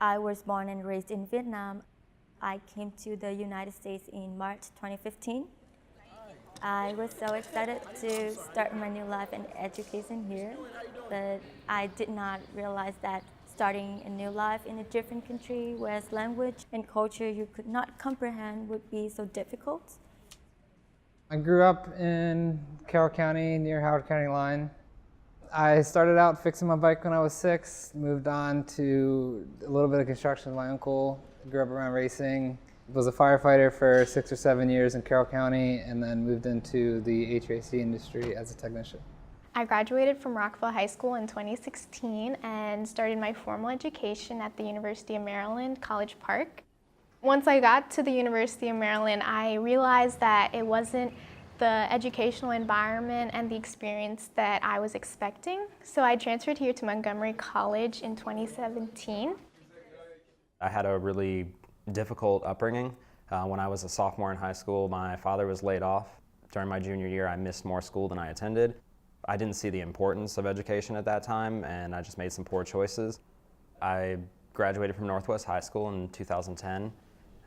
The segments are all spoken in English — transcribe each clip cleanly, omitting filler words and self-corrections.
I was born and raised in Vietnam. I came to the United States in March 2015. I was so excited to start my new life and education here, but I did not realize that starting a new life in a different country where language and culture you could not comprehend would be so difficult. I grew up in Carroll County near Howard County line. I started out fixing my bike when I was 6, moved on to a little bit of construction with my uncle, grew up around racing, was a firefighter for 6 or 7 years in Carroll County, and then moved into the HVAC industry as a technician. I graduated from Rockville High School in 2016 and started my formal education at the University of Maryland, College Park. Once I got to the University of Maryland, I realized that it wasn't the educational environment and the experience that I was expecting. So I transferred here to Montgomery College in 2017. I had a really difficult upbringing. When I was a sophomore in high school, my father was laid off. During my junior year, I missed more school than I attended. I didn't see the importance of education at that time, and I just made some poor choices. I graduated from Northwest High School in 2010.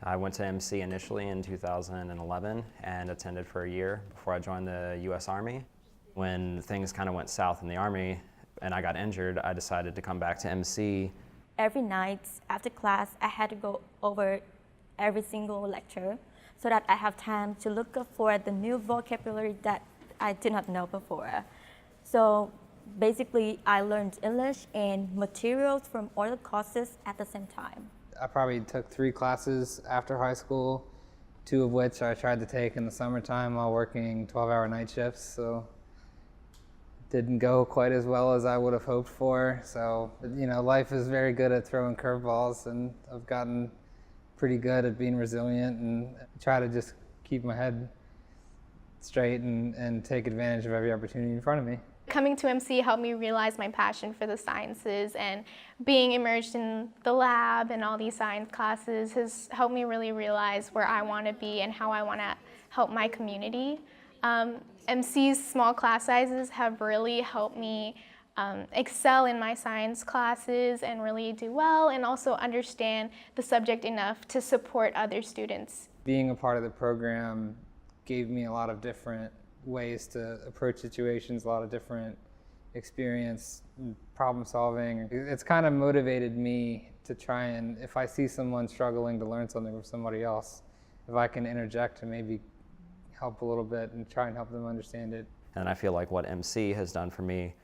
I went to MC initially in 2011 and attended for a year before I joined the U.S. Army. When things kind of went south in the Army and I got injured, I decided to come back to MC. Every night after class, I had to go over every single lecture so that I have time to look up for the new vocabulary that I did not know before. So basically, I learned English and materials from other courses at the same time. I probably took 3 classes after high school, 2 of which I tried to take in the summertime while working 12-hour night shifts, so didn't go quite as well as I would have hoped for. So, life is very good at throwing curveballs, and I've gotten pretty good at being resilient and try to just keep my head straight and take advantage of every opportunity in front of me. Coming to MC helped me realize my passion for the sciences, and being immersed in the lab and all these science classes has helped me really realize where I want to be and how I want to help my community. MC's small class sizes have really helped me excel in my science classes and really do well, and also understand the subject enough to support other students. Being a part of the program gave me a lot of different ways to approach situations, a lot of different experience, problem solving. It's kind of motivated me to try and, if I see someone struggling to learn something from somebody else, if I can interject and maybe help a little bit and try and help them understand it. And I feel like what MC has done for me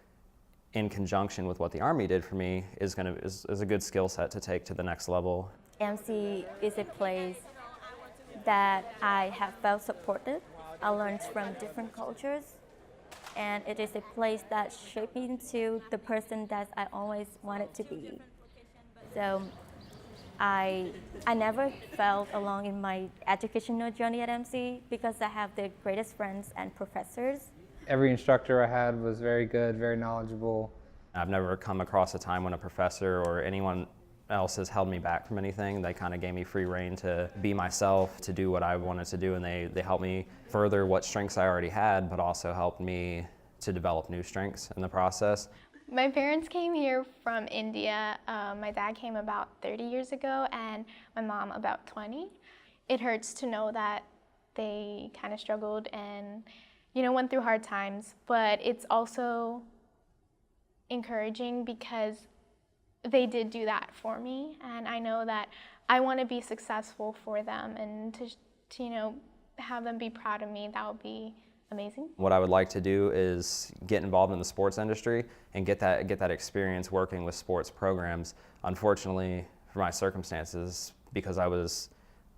in conjunction with what the Army did for me is a good skill set to take to the next level. MC is a place that I have felt supported. I learned from different cultures, and it is a place that shaped me into the person that I always wanted to be. So I never felt alone in my educational journey at MC because I have the greatest friends and professors. Every instructor I had was very good, very knowledgeable. I've never come across a time when a professor or anyone else has held me back from anything. They kind of gave me free rein to be myself, to do what I wanted to do, and they helped me further what strengths I already had, but also helped me to develop new strengths in the process. My parents came here from India. My dad came about 30 years ago and my mom about 20. It hurts to know that they kind of struggled and went through hard times, but it's also encouraging because they did do that for me, and I know that I want to be successful for them, and to have them be proud of me. That would be amazing. What I would like to do is get involved in the sports industry and get that experience working with sports programs. Unfortunately, for my circumstances, because I was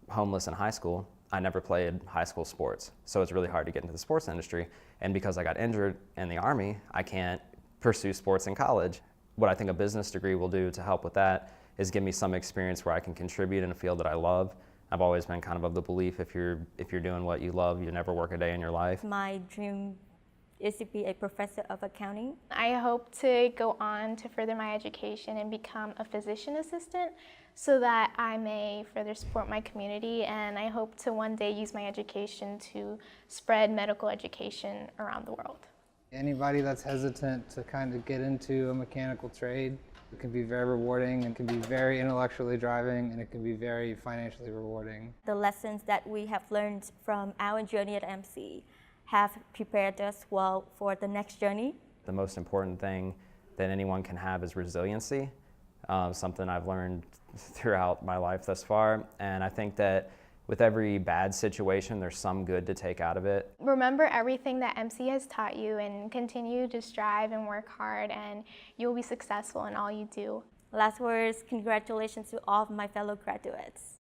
homeless in high school, I never played high school sports, so it's really hard to get into the sports industry. And because I got injured in the Army, I can't pursue sports in college. What I think a business degree will do to help with that is give me some experience where I can contribute in a field that I love. I've always been kind of the belief if you're doing what you love, you never work a day in your life. My dream is to be a professor of accounting. I hope to go on to further my education and become a physician assistant so that I may further support my community, and I hope to one day use my education to spread medical education around the world. Anybody that's hesitant to kind of get into a mechanical trade, It can be very rewarding, and can be very intellectually driving, and it can be very financially rewarding. The lessons that we have learned from our journey at MC have prepared us well for the next journey. The most important thing that anyone can have is resiliency, something I've learned throughout my life thus far. And I think that with every bad situation, there's some good to take out of it. Remember everything that MC has taught you and continue to strive and work hard, and you'll be successful in all you do. Last words, congratulations to all of my fellow graduates.